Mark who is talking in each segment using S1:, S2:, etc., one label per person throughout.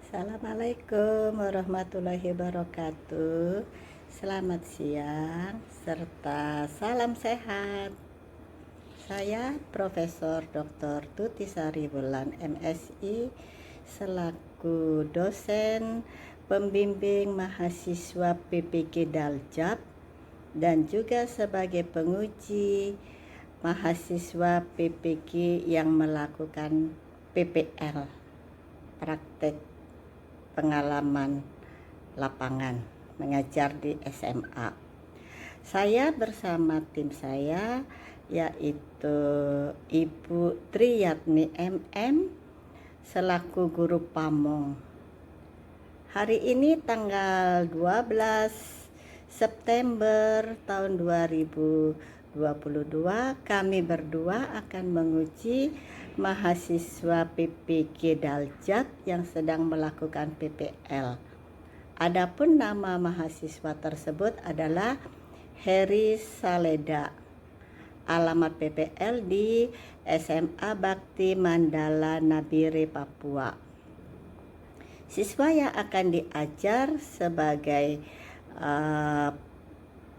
S1: Assalamualaikum warahmatullahi wabarakatuh. Selamat siang serta salam sehat. Saya Profesor Dr. Tuti Sari Wulan MSI selaku dosen pembimbing mahasiswa PPG Daljab dan juga sebagai penguji mahasiswa PPG yang melakukan PPL, praktek pengalaman lapangan mengajar di SMA. Saya bersama tim saya yaitu Ibu Triyatni MM selaku guru pamong. Hari ini tanggal 12 September tahun 2022 kami berdua akan menguji mahasiswa PPG Daljab yang sedang melakukan PPL. Adapun nama mahasiswa tersebut adalah Heri Saleda. Alamat PPL di SMA Bakti Mandala Nabire, Papua. Siswa yang akan diajar sebagai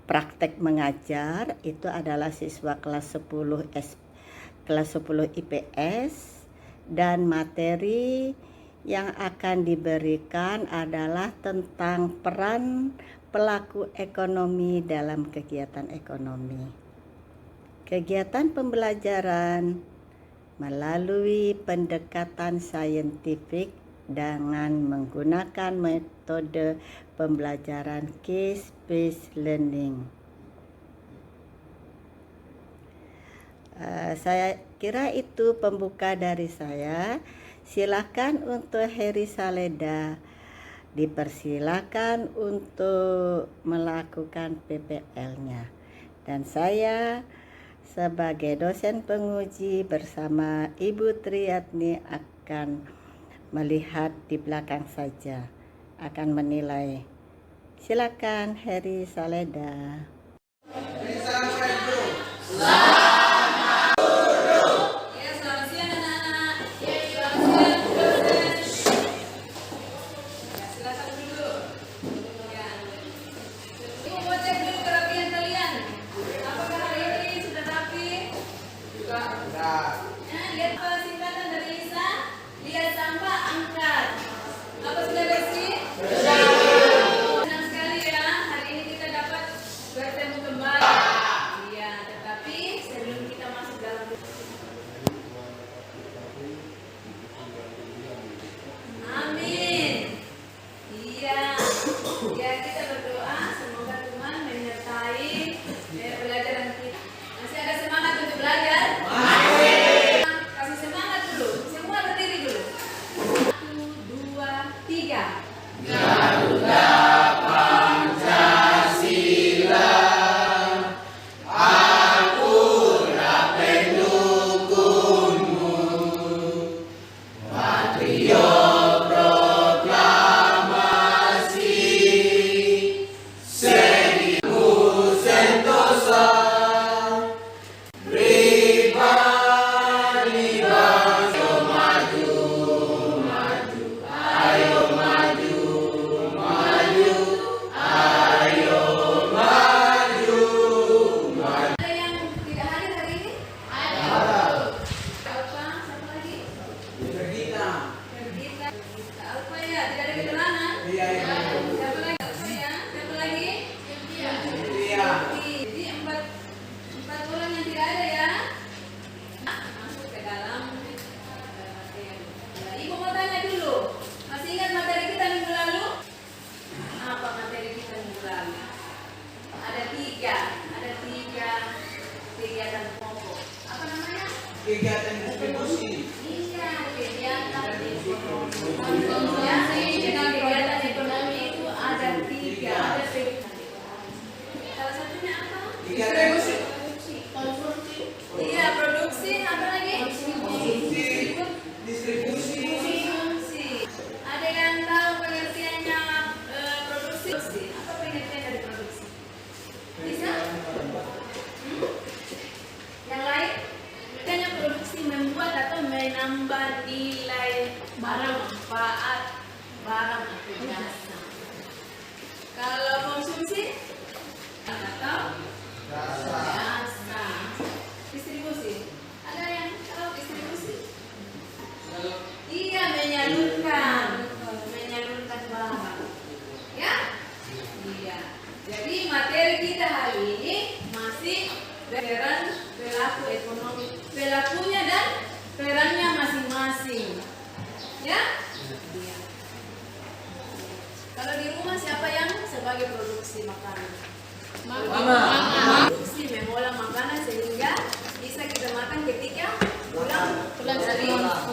S1: praktek mengajar itu adalah siswa kelas 10 IPS, dan materi yang akan diberikan adalah tentang peran pelaku ekonomi dalam kegiatan ekonomi. Kegiatan pembelajaran melalui pendekatan saintifik dengan menggunakan metode pembelajaran case-based learning. Saya kira itu pembuka dari saya. Silakan untuk Heri Saleda, dipersilakan untuk melakukan PPL-nya. Dan saya sebagai dosen penguji bersama Ibu Triyatni akan melihat di belakang saja, akan menilai. Silakan Heri Saleda.
S2: kita hari ini masih peran perilaku ekonomi, perilakunya dan perannya masing-masing. Ya? Iya. Kalau di rumah siapa yang sebagai produksi makanan? Mama. Produksi mengolah makanan sehingga bisa kita makan ketika pulang dari sekolah.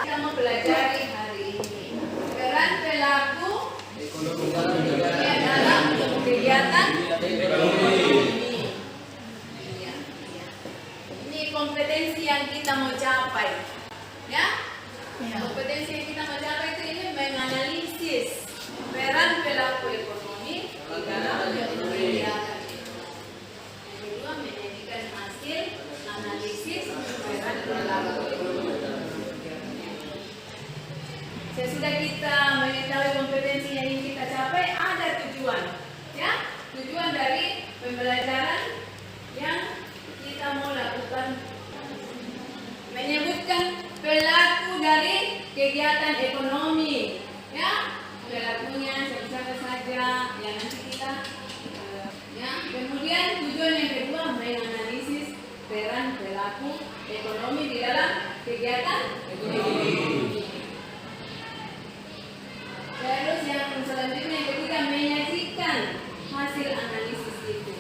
S2: Kita mau pelajari hari ini peran perilaku dalam kegiatan ekonomi. Ini kompetensi yang kita mau capai, ya? Kompetensi yang kita mau capai itu ini menganalisis peran perilaku ekonomi di dalam kegiatan ekonomi. Yang kedua, menjadikan hasil analisis peran perilaku ekonomi. Sesudah kita mengetahui kompetensi yang ingin kita capai, ada tujuan, ya? Tujuan dari pembelajaran yang kita mau lakukan menyebutkan perilaku dari kegiatan ekonomi, ya? Perilakunya siapa saja yang nanti kita, ya. Kemudian tujuan yang kedua menganalisis peran perilaku ekonomi di dalam kegiatan ekonomi. Terus yang selanjutnya yang ketiga menyajikan hasil analisis itu,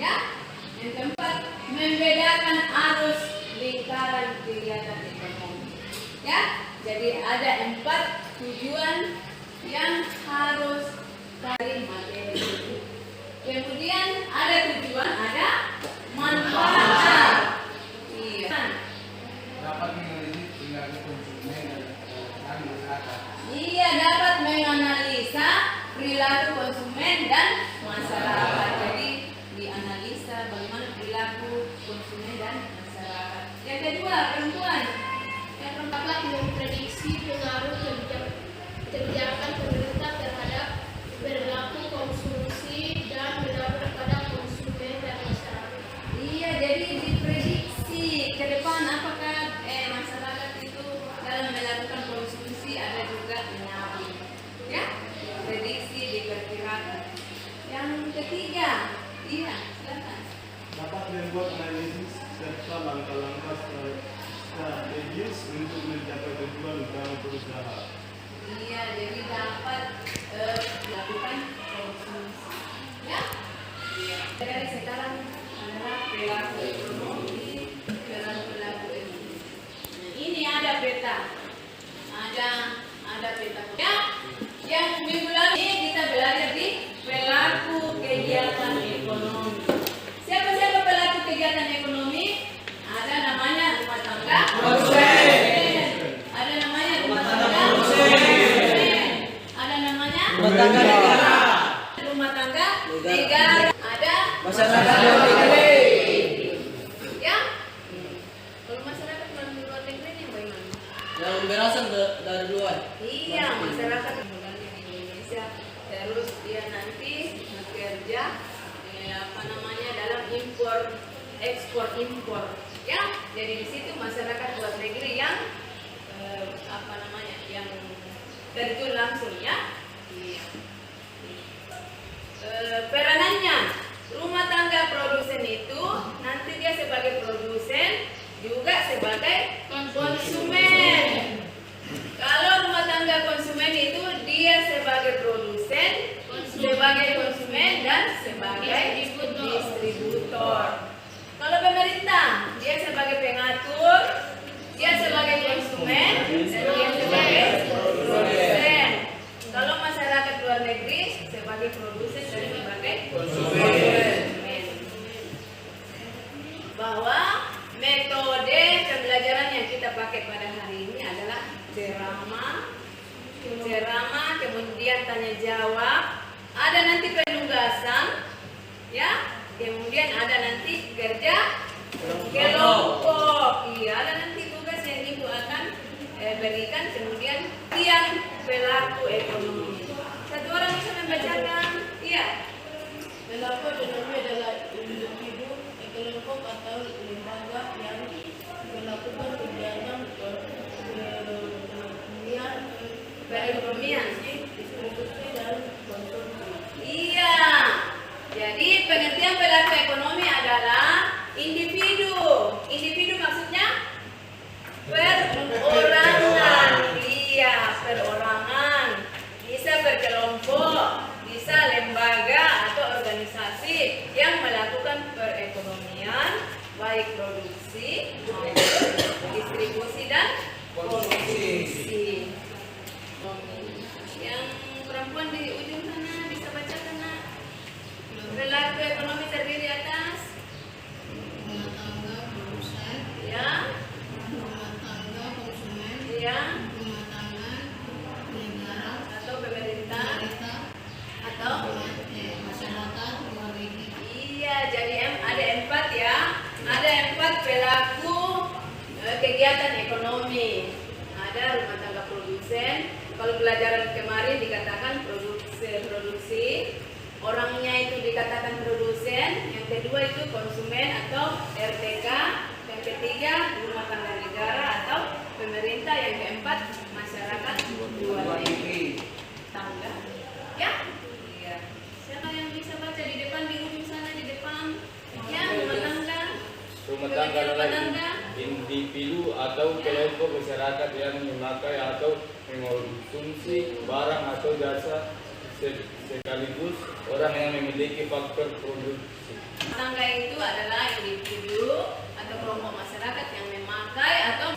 S2: ya. Yang keempat membedakan arus lingkaran kegiatan ekonomi, ya. Jadi ada 4 tujuan yang harus dari materi itu. Kemudian ada tujuan, ada manfaat. Iya.
S3: Dapat menganalisis perilaku konsumen dan masyarakat.
S2: Iya, dapat menganalisa perilaku konsumen dan masyarakat. Jadi dianalisa bagaimana perilaku konsumen dan masyarakat. Yang kedua, perempuan.
S4: Yang dapat memprediksi pengaruh kebijakan pemerintah terhadap perilaku konsumsi dan berdampak pada konsumen dan masyarakat.
S2: Iya, jadi diprediksi ke depan apakah masyarakat itu dalam melakukan konsumsi ada juga menabung, ya? Prediksi diperkirakan. Yang ketiga, iya, silakan.
S5: Dapat membuat analisis serta langkah-langkah strategis untuk mencapai tujuan dalam perusahaan.
S2: Iya, jadi dapat melakukan konsumsi, ya? Iya. Dari sekarang adalah perilaku ekonomi, perilaku ekonomi. Nah, ini ada peta, ada peta. Ya, yang minggu lalu ini kita belajar di perilaku kegiatan ekonomi. Siapa pelaku kegiatan ekonomi? Ada namanya rumah tangga. Ada namanya rumah tangga. Ada namanya
S6: Rumah tangga negara.
S2: Rumah tangga negara. Ada
S6: Masyarakat luar negeri.
S2: ya. Kalau masyarakat luar negeri ini bagaimana?
S6: Yang berasal dari luar.
S2: Iya, masyarakat yang tinggal di Indonesia. Terus dia nanti bekerja dalam ekspor impor. Ya, jadi di situ masyarakat luar negeri yang yang terjun langsung, ya. Iya. Peranannya rumah tangga produsen itu nanti dia sebagai produsen juga sebagai konsumen. Kalau rumah tangga konsumen itu dia sebagai produsen, sebagai konsumen dan sebagai distributor. Kalau pemerintah dia sebagai pengatur, dia sebagai konsumen dan dia sebagai produsen. Kalau masyarakat luar negeri sebagai produsen dan sebagai konsumen. Bahwa metode pembelajaran yang kita pakai pada hari ini adalah ceramah, kemudian tanya jawab, ada nanti penugasan, ya, kemudian ada nanti kerja kelompok, iya, ada nanti tugas yang ibu akan berikan, kemudian tiang perilaku ekonomi. Satu orang bisa membacakan, iya.
S4: Perilaku ekonomi adalah individu, kelompok atau lembaga yang melakukan kegiatan
S2: Perekonomian.
S4: distribusi dan konsumsi.
S2: Iya. Jadi kelompok, bisa lembaga atau organisasi yang melakukan perekonomian baik produksi maupun distribusi dan konsumsi. Yang perempuan di ujung sana bisa bacakan nak. Perilaku ekonomi terdiri atas
S4: Rumah tangga produsen,
S2: ya,
S4: rumah tangga konsumen,
S2: ya,
S4: rumah tangga negara,
S2: atau pemerintah
S4: pemerintah,
S2: atau
S4: masyarakat, keluarga.
S2: iya, jadi ada 4 ya. Ada 4 pelaku kegiatan ekonomi. Ada rumah tangga produsen. Kalau pelajaran kemarin dikatakan produksi, orangnya itu dikatakan produsen. Yang kedua itu konsumen atau RTK. Yang ketiga rumah tangga negara atau pemerintah. Yang keempat masyarakat luar tangga. Ya? Iya. Siapa yang bisa baca di depan, di ujung sana, di depan? Ya, rumah tangga.
S7: Rumah tangga adalah
S2: tangga.
S7: individu atau kelompok masyarakat yang memakai atau mengonsumsi barang atau jasa sekaligus orang yang memiliki faktor produksi.
S2: Tangga itu adalah individu atau kelompok masyarakat yang memakai atau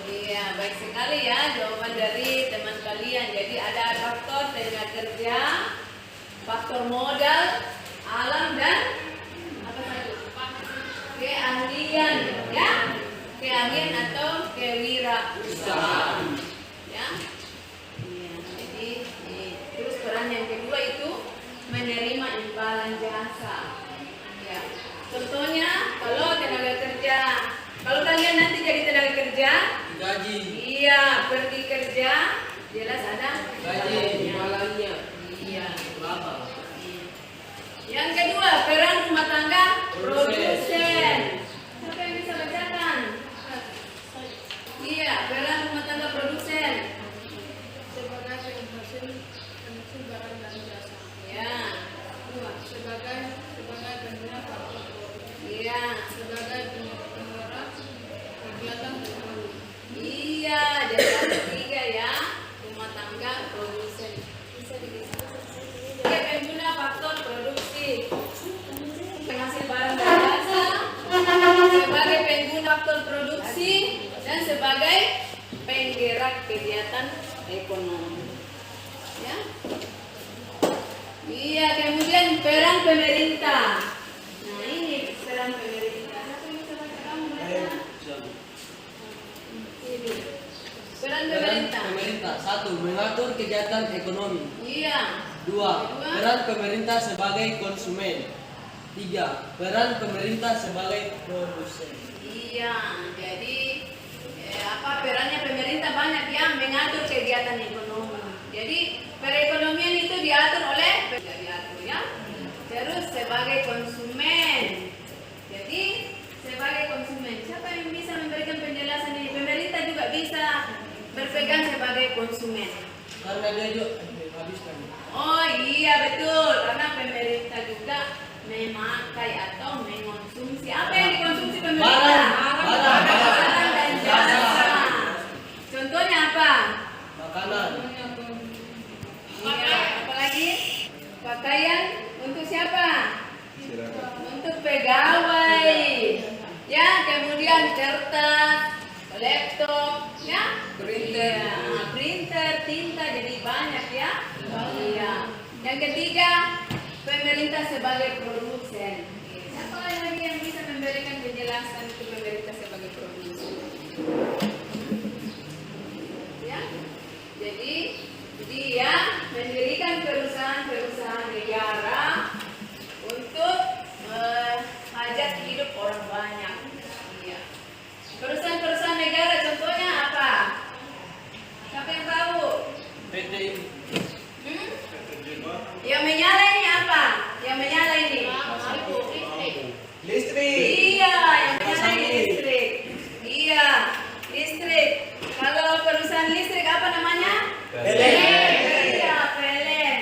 S2: iya, baik sekali ya jawaban dari teman kalian. Jadi ada faktor tenaga kerja, faktor modal, alam dan apa satu? Keahlian, ya. Keahlian atau kewirausahaan. Ya. Iya, jadi terus peran yang kedua itu menerima imbalan jasa. Ya. Contohnya kalau tenaga kerja, kalau kalian nanti jadi tenaga kerja,
S6: Gaji.
S2: iya pergi kerja, jelas ada
S6: Gaji. Imbalannya.
S2: Iya.
S6: Berapa?
S2: Yang kedua peran rumah tangga
S6: Produsen.
S2: produsen. Siapa yang bisa bacakan? Iya, peran rumah tangga produsen.
S4: Sebagai penghasil barang dan jasa.
S2: Ya,
S4: Dua, sebagai pengguna faktor produksi.
S2: iya,
S4: Sebagai penggerak kegiatan ekonomi.
S2: iya. Jadi ada 3 ya, rumah tangga produsen. Bisa digeser. Sebagai pengguna faktor produksi, penghasil barang dan jasa, sebagai pengguna faktor produksi, dan sebagai penggerak kegiatan ekonomi. Ya. Iya, kemudian peran pemerintah. Nah, ini peran pemerintah. Siapa yang bisa baca kamu baca? Ini. Peran pemerintah.
S6: Pemerintah. 1. Mengatur kegiatan ekonomi.
S2: Iya.
S6: 2. Peran pemerintah sebagai konsumen. 3. Peran pemerintah sebagai produsen.
S2: Iya, jadi perannya pemerintah banyak yang mengatur kegiatan ekonomi. Jadi perekonomian itu diatur oleh ya. Terus sebagai konsumen. Jadi sebagai konsumen, siapa yang bisa memberikan penjelasan ini? Pemerintah juga bisa berpegang sebagai konsumen.
S6: Karena dia juga habiskan.
S2: Oh iya betul, karena pemerintah juga memakai atau mengonsumsi. Apa yang dikonsumsi pemerintah? Barang dan jasa. Contohnya apa?
S6: Makanan.
S2: Iya, apalagi pakaian untuk siapa? Untuk pegawai. Ya, kemudian kertas, laptop, ya.
S6: Printer.
S2: Iya, printer, tinta, jadi banyak ya. Iya. Yang ketiga, pemerintah sebagai produsen. Siapa lagi yang bisa memberikan penjelasan itu pemerintah sebagai produsen? Ya, jadi dia mendirikan perusahaan-perusahaan negara untuk hajat hidup orang banyak. Iya. Perusahaan-perusahaan negara contohnya apa? Siapa yang tahu?
S6: PT.
S2: Yang menyala ini apa? Yang menyala ini?
S3: Listrik.
S2: Iya, yang menyala ini listrik. Iya, listrik. Kalau perusahaan listrik apa namanya?
S3: PLN.
S2: Iya, PLN.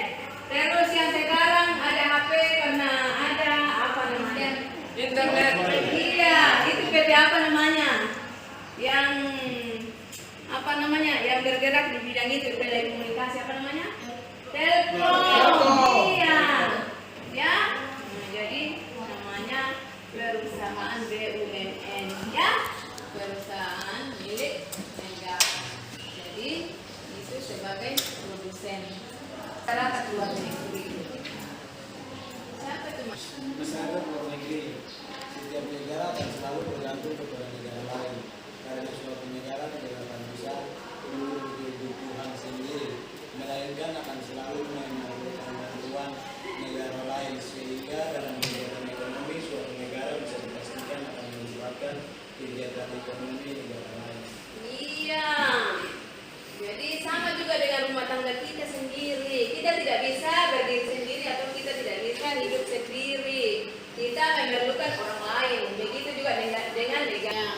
S2: bisa berdiri sendiri atau kita tidak bisa hidup sendiri. Kita memerlukan orang lain. Begitu juga dengan negara.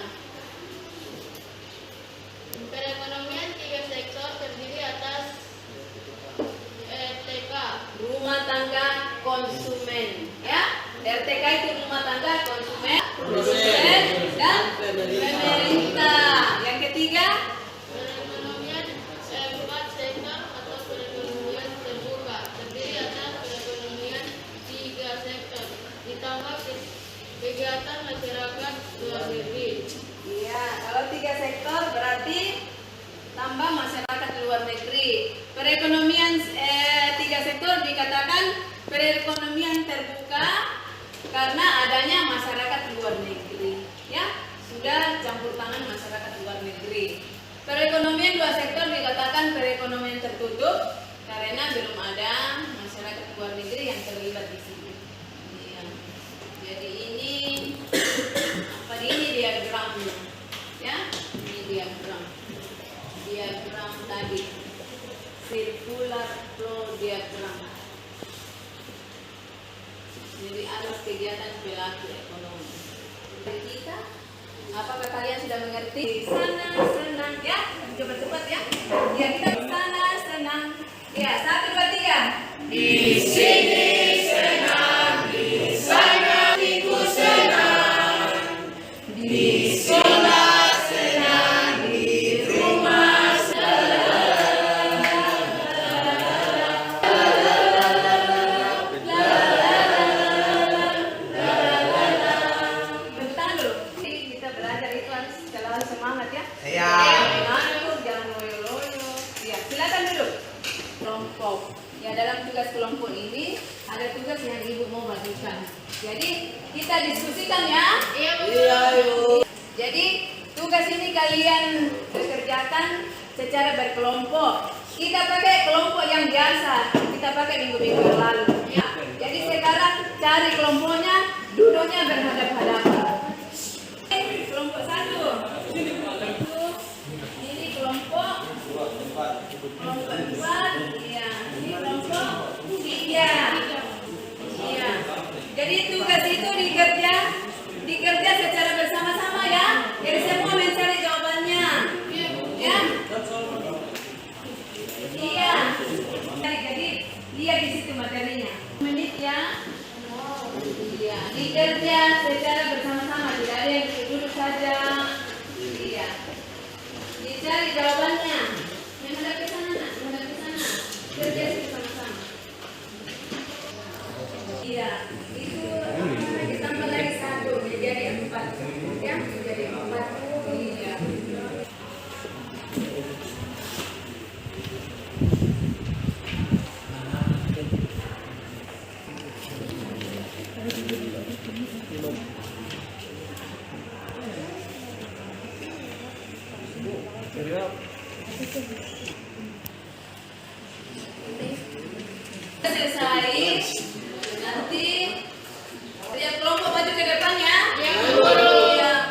S4: Perekonomian tiga sektor terdiri atas RTK.
S2: Rumah tangga konsumen, ya. RTK itu rumah tangga konsumen, produsen, dan pemerintah. Yang ketiga,
S4: Perekonomian empat sektor atau perekonomian terbuka terdiri atas perekonomian tiga sektor ditambah kegiatan masyarakat luar negeri.
S2: iya, kalau 3 sektor berarti tambah masyarakat luar negeri. Perekonomian 3 sektor dikatakan perekonomian terbuka karena adanya masyarakat luar negeri, ya, sudah campur tangan masyarakat luar negeri. Perekonomian 2 sektor dikatakan perekonomian tertutup karena belum ada masyarakat luar negeri yang terlibat di situ. Iya. Jadi ini ini diagramnya, ya, ini diagram tadi, circular flow diagram. Jadi arus kegiatan pelaku ekonomi. Dari kita, apakah kalian sudah mengerti? Sana senang, ya, coba cepat ya. Ya, kita sana senang. Ya, 1, 2, 3. Di sini senang, di sana ikut senang, di sekolah senang, di rumah tepuk tangan dulu. Jadi kita belajar itu harus selalu semangat, ya.
S6: Iya.
S2: Mengantuk, jangan loyo-loyo. Ya, silakan duduk. Kelompok. Ya, dalam tugas kelompok ini ada tugas yang ibu mau bagikan. Jadi kita diskusikan, ya.
S4: Iya,
S6: Iya, yuk.
S2: Jadi tugas ini kalian bekerjakan secara berkelompok. Kita pakai kelompok yang biasa. Kita pakai minggu-minggu yang lalu. Ya. Jadi sekarang cari kelompoknya, duduknya berhadap-hadapan. Kelompok 1. Ini kelompok 4. Iya. Ini kelompok 3. Iya. Jadi tugas itu dikerja secara bersama-sama, ya. Jadi semua mencari jawabannya. Ya. Iya. Jadi lihat di situ materinya. Menit, ya. Iya. Dikerja secara bersama-sama, tidak ada yang duduk saja. Iya. Dicari jawabannya. Menghadap ke sana, nak. Menghadap ke sana. Kerja bersama-sama. Iya. Itu ditambah lagi 1 menjadi 4. Ya, menjadi 4. Iya. Selesai. Nanti setiap kelompok maju ke depan, ya. Iya,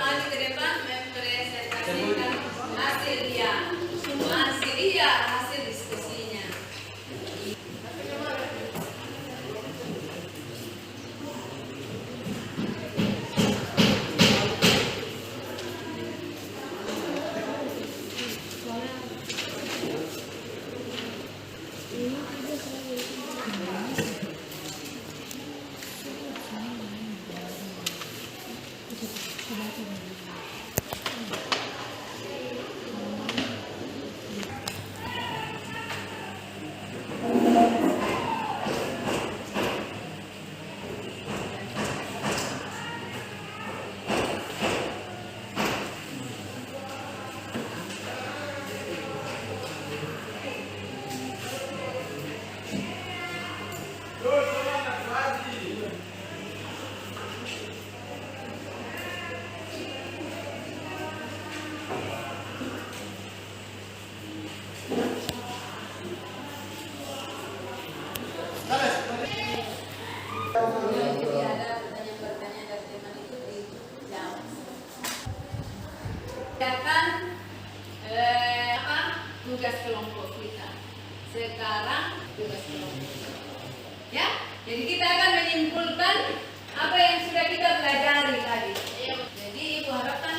S2: maju ke depan mempresentasikan hasil dia. Hasil diskusinya. Ya, jadi kita akan menyimpulkan apa yang sudah kita pelajari tadi. Jadi ibu harapkan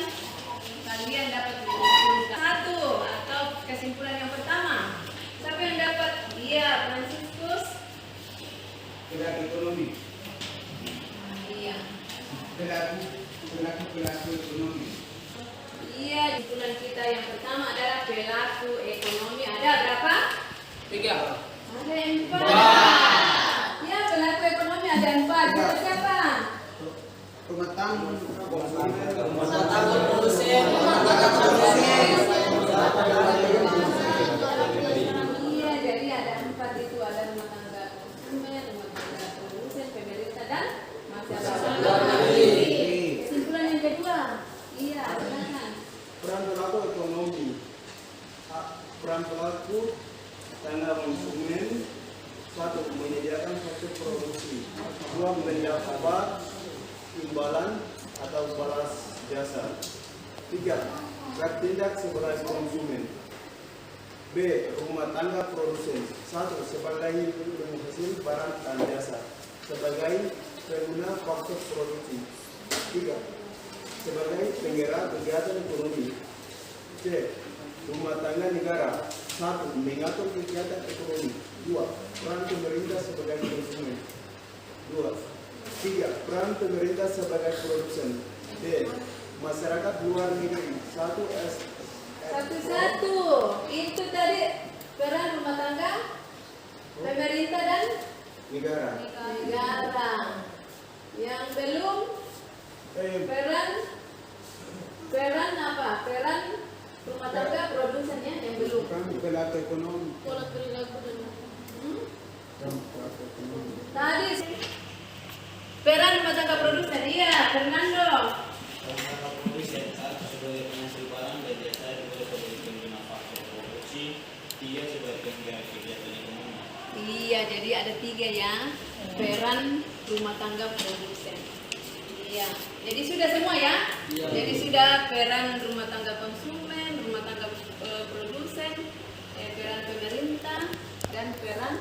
S2: kalian dapat menyimpulkan satu atau kesimpulan yang pertama. Siapa yang dapat? Iya, Franciscus.
S3: Pelaku ekonomi.
S2: Iya.
S3: Pelaku ekonomi.
S2: Iya, kesimpulan kita yang pertama adalah pelaku ekonomi. Ada berapa?
S6: 3.
S2: Ada 4. Ya, pelaku ekonomi ada 4. Ada siapa?
S3: Rumah tangga,
S6: Produsen.
S2: Iya, jadi ada 4 itu, ada rumah tangga konsumen, rumah tangga produsen, pemerintah dan masyarakat. Kesimpulan yang kedua. Iya, silakan.
S5: Peran pelaku ekonomi. Peran pelaku tangga konsumen. 1. Menyediakan faktor produksi. 2. Mendapat imbalan atau balas jasa. 3. Bertindak sebagai konsumen. B. Rumah tangga produsen. 1. Sebagai penghasil barang dan jasa. Sebagai pengguna faktor produksi. 3. Sebagai penggerak kegiatan ekonomi. C. Rumah tangga negara. 1. Mengatur kegiatan ekonomi. 2. Peran pemerintah sebagai konsumen. 3. Peran pemerintah sebagai produsen. D. Masyarakat luar negeri. 1.
S2: Satu-satu. Itu tadi peran rumah tangga, pemerintah dan
S5: negara.
S2: negara. Yang belum peran apa? Peran rumah tangga produsennya yang belum.
S3: pelaku ekonomi.
S4: Pola perilaku dan
S2: Tadi peran rumah tangga produsen, iya, Fernando.
S8: Sebagai penghasil barang dan jasa, dua sebagai pengguna faktor produksi, 3 sebagai penggerak kegiatan ekonomi.
S2: Iya, jadi ada 3 ya. Peran rumah tangga produsen. Iya, jadi sudah semua ya. Jadi sudah peran rumah tangga konsumen, rumah tangga produsen, peran pemerintah dan peran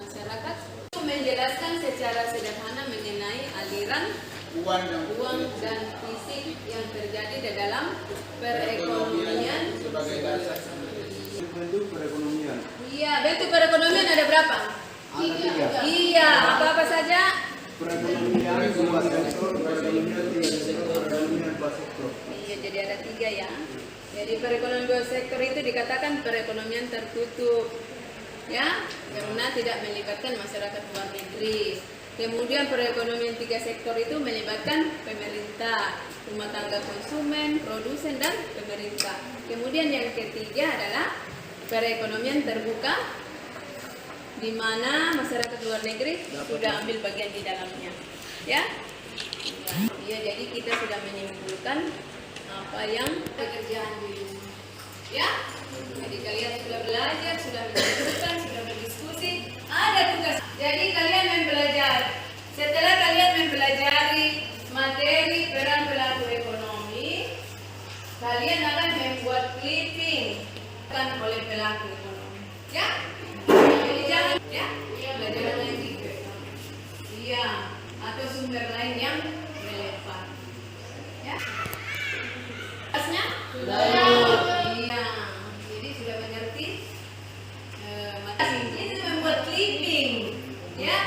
S2: masyarakat. Menjelaskan secara sederhana mengenai aliran uang dan fisik yang terjadi di dalam perekonomian.
S3: Sebagai dasar.
S5: Bentuk perekonomian.
S2: Iya, bentuk perekonomian ada berapa?
S5: Ada 3.
S2: Iya, apa-apa saja?
S5: Perekonomian 2 sektor, perekonomian 3 sektor, perekonomian 4 sektor.
S2: Iya, jadi ada 3 ya. Jadi perekonomian 2 sektor itu dikatakan perekonomian tertutup, ya, karena tidak melibatkan masyarakat luar negeri. Kemudian perekonomian 3 sektor itu melibatkan pemerintah, rumah tangga konsumen, produsen dan pemerintah. Kemudian yang ketiga adalah perekonomian terbuka, di mana masyarakat luar negeri sudah ambil bagian di dalamnya, ya. Iya, jadi kita sudah menyimpulkan apa yang pekerjaan di rumah, ya. Jadi kalian sudah belajar, sudah menyimpulkan, sudah berdiskusi, ada tugas. Jadi kalian mempelajari. Setelah kalian mempelajari materi peran pelaku ekonomi, kalian akan membuat clipping kan oleh pelaku ekonomi, ya. Jadi jangan, ya, belajar lain juga. Iya, atau sumber lain yang relevan, ya. Kelasnya sudah. Iya, jadi sudah mengerti. Ini membuat clipping, ya.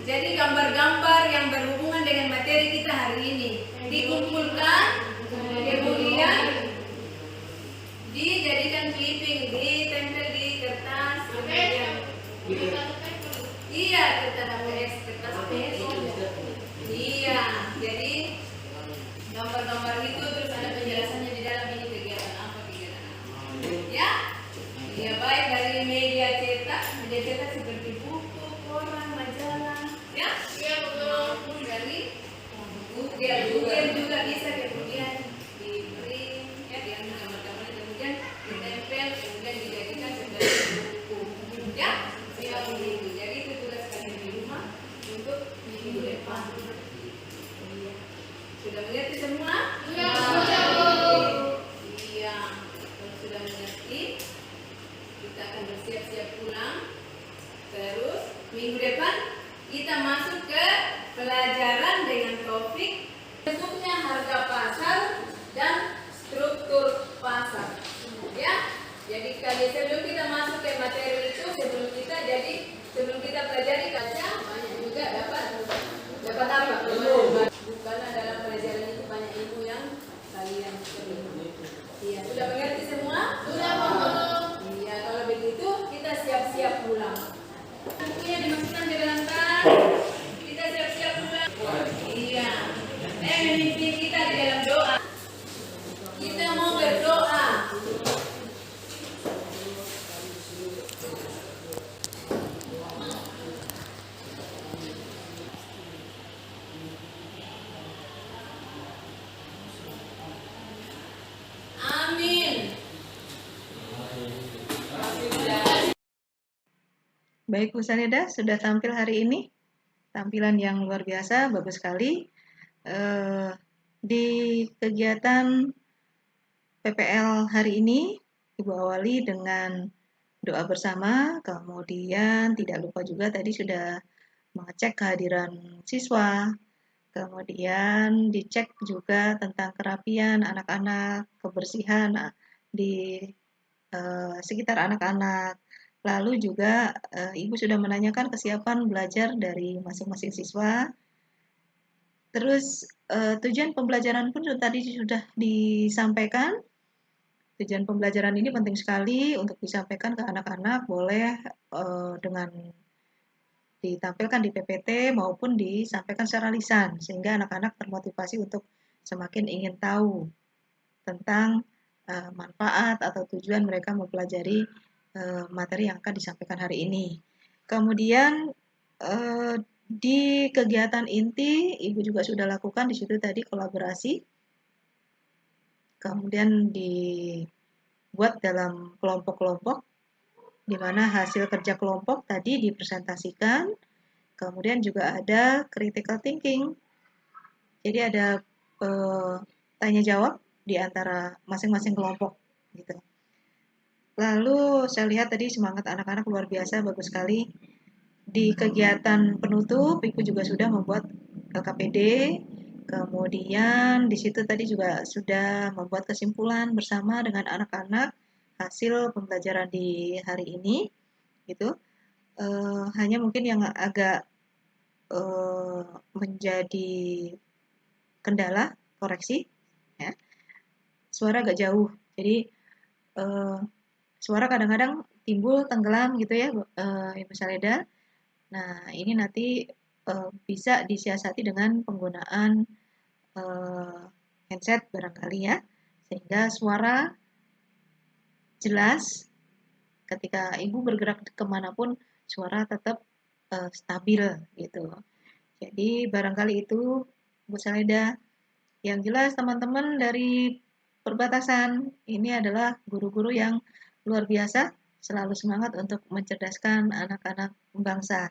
S2: Jadi gambar-gambar yang berhubungan dengan materi kita hari ini dikumpulkan, kemudian dijadikan clipping, ditempel di kertas, kemudian iya, kertas APS, kertas APS. Iya, jadi gambar-gambar itu terus ada penjelasannya di dalam ini kegiatan apa. Ya, ya, baik dari media cetak seperti buku, koran, majalah, ya, maupun dari Google juga bisa kemudian di print, ya, diambil gambar-gambarnya kemudian ditempel, kemudian dijadikan sebagai buku, ya, siap begitu. Jadi itu tugas kalian di rumah untuk minggu depan. Sudah mengerti semua? Iya. Iya, kalau sudah mengerti, kita akan bersiap-siap pulang. Terus minggu depan Kita masuk ke pelajaran dengan topik bentuknya harga pasar dan struktur pasar. Ya, jadi sebelum kita masuk ke materi itu, sebelum kita pelajari kaca, banyak juga dapat apa? Karena dalam pelajaran itu banyak ilmu yang kalian perlu. Iya, sudah mengerti semua?
S4: Sudah, Pak.
S2: Iya, kalau begitu kita siap-siap pulang. Bukunya dimasukkan ke dalam tas. Kita siap-siap pulang. Iya. Memimpin kita di dalam doa. Kita mau berdoa. Amin.
S9: Baik, Bu Sanida sudah tampil hari ini. Tampilan yang luar biasa, bagus sekali. Di kegiatan PPL hari ini, Ibu awali dengan doa bersama, kemudian tidak lupa juga tadi sudah mengecek kehadiran siswa, kemudian dicek juga tentang kerapian anak-anak, kebersihan di sekitar anak-anak. Lalu juga Ibu sudah menanyakan kesiapan belajar dari masing-masing siswa. Terus tujuan pembelajaran pun tadi sudah disampaikan. Tujuan pembelajaran ini penting sekali untuk disampaikan ke anak-anak, boleh dengan ditampilkan di PPT maupun disampaikan secara lisan, sehingga anak-anak termotivasi untuk semakin ingin tahu tentang manfaat atau tujuan mereka mempelajari materi yang akan disampaikan hari ini. Kemudian di kegiatan inti, Ibu juga sudah lakukan di situ tadi kolaborasi. Kemudian dibuat dalam kelompok-kelompok, di mana hasil kerja kelompok tadi dipresentasikan. Kemudian juga ada critical thinking. Jadi ada tanya jawab di antara masing-masing kelompok gitu. Lalu saya lihat tadi semangat anak-anak luar biasa, bagus sekali. Di kegiatan penutup, Ibu juga sudah membuat LKPD. Kemudian di situ tadi juga sudah membuat kesimpulan bersama dengan anak-anak hasil pembelajaran di hari ini, gitu. Hanya mungkin yang agak menjadi kendala koreksi, ya. Suara agak jauh, jadi suara kadang-kadang timbul tenggelam gitu ya, Ibu Saleda. Nah, ini nanti bisa disiasati dengan penggunaan headset barangkali ya, sehingga suara jelas ketika Ibu bergerak kemanapun, suara tetap stabil gitu. Jadi barangkali itu Bu Saleda. Yang jelas teman-teman dari perbatasan ini adalah guru-guru yang luar biasa, selalu semangat untuk mencerdaskan anak-anak bangsa.